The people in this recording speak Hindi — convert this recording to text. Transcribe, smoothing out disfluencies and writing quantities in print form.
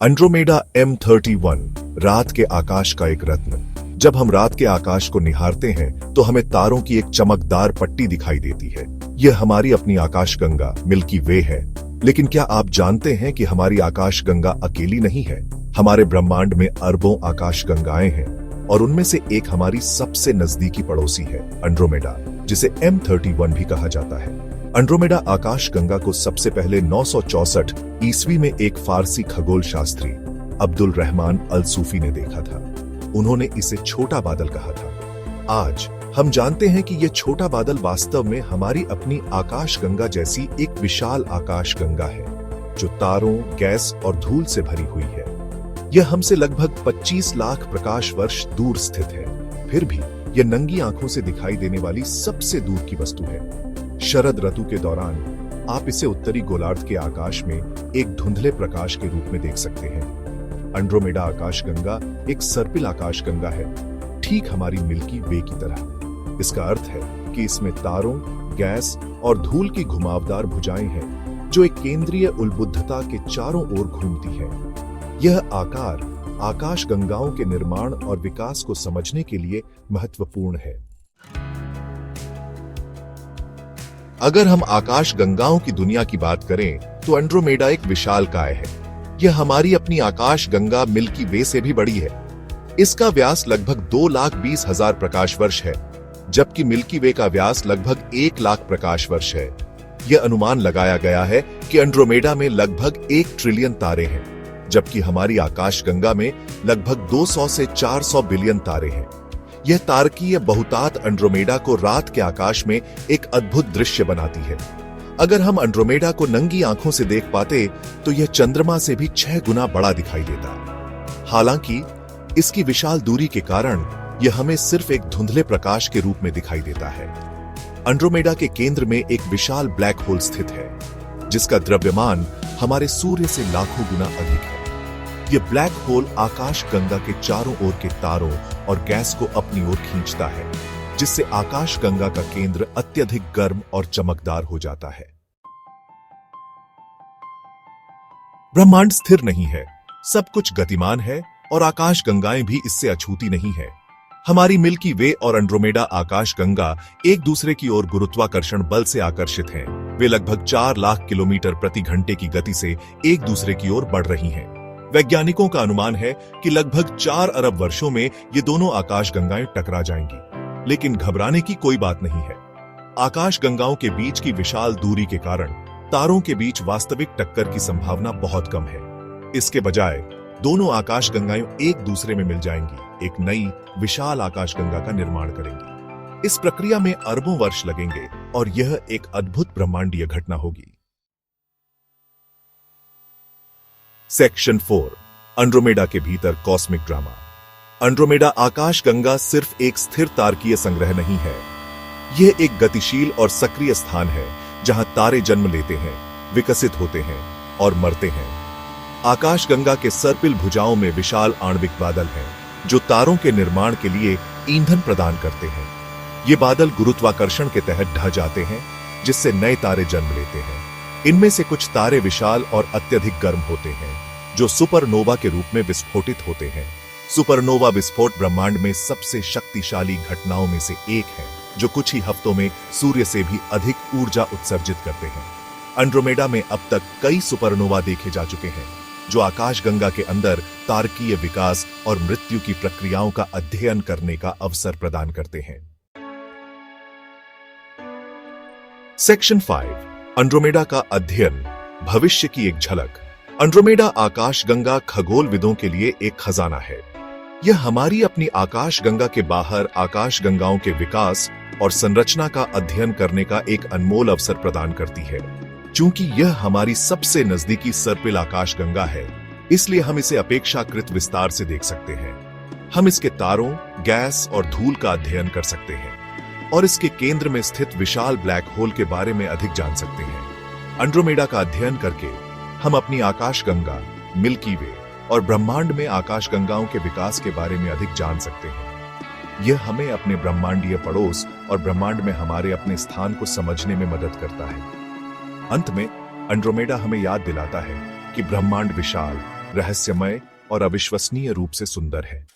एंड्रोमेडा M31 रात के आकाश का एक रत्न। जब हम रात के आकाश को निहारते हैं तो हमें तारों की एक चमकदार पट्टी दिखाई देती है। यह हमारी अपनी आकाशगंगा मिल्की वे है। लेकिन क्या आप जानते हैं कि हमारी आकाशगंगा अकेली नहीं है? हमारे ब्रह्मांड में अरबों आकाशगंगाएं हैं और उनमें से एक हमारी सबसे नजदीकी पड़ोसी है एंड्रोमेडा, जिसे M31 भी कहा जाता है। एंड्रोमेडा आकाशगंगा को सबसे पहले 964 ईस्वी में एक फारसी खगोल शास्त्री अब्दुल रहमान अल सूफी ने देखा था। उन्होंने इसे छोटा बादल कहा था। आज हम जानते हैं कि यह छोटा बादल वास्तव में हमारी अपनी आकाशगंगा जैसी एक विशाल आकाशगंगा है, जो तारों, गैस और धूल से भरी हुई है। यह हमसे लगभग 25 लाख प्रकाश वर्ष दूर स्थित है। फिर भी यह नंगी आंखों से दिखाई देने वाली सबसे दूर की वस्तु है। शरद ऋतु के दौरान आप इसे उत्तरी गोलार्ध के आकाश में एक धुंधले प्रकाश के रूप में देख सकते हैं। एंड्रोमेडा आकाशगंगा एक सर्पिल आकाशगंगा है, ठीक हमारी मिल्की वे की तरह। इसका अर्थ है कि इसमें तारों, गैस और धूल की घुमावदार भुजाएं हैं, जो एक केंद्रीय उल्बुद्धता के चारों ओर घूमती है। यह आकार आकाशगंगाओं के निर्माण और विकास को समझने के लिए महत्वपूर्ण है। अगर हम आकाशगंगाओं की दुनिया की बात करें तो एंड्रोमेडा एक विशालकाय है। यह हमारी अपनी आकाशगंगा मिल्की वे से भी बड़ी है। इसका व्यास लगभग 2,20,000 प्रकाश वर्ष है, जबकि मिल्की वे का व्यास लगभग 1 लाख प्रकाश वर्ष है। यह अनुमान लगाया गया है कि एंड्रोमेडा में लगभग 1 ट्रिलियन तारे हैं, जबकि हमारी आकाशगंगा में लगभग 200 से 400 बिलियन तारे हैं। यह तारकीय बहुतात एंड्रोमेडा को रात के आकाश में एक अद्भुत दृश्य बनाती है। अगर हम एंड्रोमेडा को नंगी आंखों से देख पाते तो यह चंद्रमा से भी 6 गुना बड़ा दिखाई देता। हालांकि इसकी विशाल दूरी के कारण यह हमें सिर्फ एक धुंधले प्रकाश के रूप में दिखाई देता है। एंड्रोमेडा के केंद्र में एक विशाल ब्लैक होल स्थित है, जिसका द्रव्यमान हमारे सूर्य से लाखों गुना अधिक है। यह ब्लैक होल आकाशगंगा के चारों ओर के तारों और गैस को अपनी ओर खींचता है, जिससे आकाशगंगा का केंद्र अत्यधिक गर्म और चमकदार हो जाता है। ब्रह्मांड स्थिर नहीं है, सब कुछ गतिमान है और आकाशगंगाएं भी इससे अछूती नहीं है। हमारी मिल्की वे और एंड्रोमेडा आकाशगंगा एक दूसरे की ओर गुरुत्वाकर्षण बल से आकर्षित हैं। वे लगभग 4 लाख किलोमीटर प्रति घंटे की गति से एक दूसरे की ओर बढ़ रही हैं। वैज्ञानिकों का अनुमान है कि लगभग 4 अरब वर्षों में ये दोनों आकाशगंगाएं टकरा जाएंगी, लेकिन घबराने की कोई बात नहीं है। आकाशगंगाओं के बीच की विशाल दूरी के कारण तारों के बीच वास्तविक टक्कर की संभावना बहुत कम है। इसके बजाय दोनों आकाशगंगाएं एक दूसरे में मिल जाएंगी, एक नई विशाल आकाशगंगा का निर्माण करेंगी। इस प्रक्रिया में अरबों वर्ष लगेंगे और यह एक अद्भुत ब्रह्मांडीय घटना होगी। सेक्शन 4, एंड्रोमेडा के भीतर कॉस्मिक ड्रामा। एंड्रोमेडा आकाशगंगा सिर्फ एक स्थिर तारकीय संग्रह नहीं है। यह एक गतिशील और सक्रिय स्थान है, जहां तारे जन्म लेते हैं, विकसित होते हैं और मरते हैं। आकाशगंगा के सर्पिल भुजाओं में विशाल आणविक बादल हैं, जो तारों के निर्माण के लिए ईंधन प्रदान करते हैं। ये बादल गुरुत्वाकर्षण के तहत ढह जाते हैं, जिससे नए तारे जन्म लेते हैं। इनमें से कुछ तारे विशाल और अत्यधिक गर्म होते हैं, जो सुपरनोवा के रूप में विस्फोटित होते हैं। सुपरनोवा विस्फोट ब्रह्मांड में सबसे शक्तिशाली घटनाओं में से एक है, जो कुछ ही हफ्तों में सूर्य से भी अधिक ऊर्जा उत्सर्जित करते हैं। एंड्रोमेडा में अब तक कई सुपरनोवा देखे जा चुके हैं, जो आकाशगंगा के अंदर तारकीय विकास और मृत्यु की प्रक्रियाओं का अध्ययन करने का अवसर प्रदान करते हैं। सेक्शन 5, एंड्रोमेडा का अध्ययन, भविष्य की एक झलक। एंड्रोमेडा आकाशगंगा खगोलविदों के लिए एक खजाना है। यह हमारी अपनी आकाशगंगा के बाहर आकाशगंगाओं के विकास और संरचना का अध्ययन करने का एक अनमोल अवसर प्रदान करती है। चूंकि यह हमारी सबसे नजदीकी सर्पिल आकाशगंगा है, इसलिए हम इसे अपेक्षाकृत विस्तार से देख सकते हैं। हम इसके तारों, गैस और धूल का अध्ययन कर सकते हैं और इसके केंद्र में स्थित विशाल ब्लैक होल के बारे में अधिक जान सकते हैं। एंड्रोमेडा का अध्ययन करके हम अपनी आकाशगंगा, मिल्की वे और ब्रह्मांड में आकाशगंगाओं के विकास के बारे में अधिक जान सकते हैं। यह हमें अपने ब्रह्मांडीय पड़ोस और ब्रह्मांड में हमारे अपने स्थान को समझने में मदद करता है। अंत में एंड्रोमेडा हमें याद दिलाता है कि ब्रह्मांड विशाल, रहस्यमय और अविश्वसनीय रूप से सुंदर है।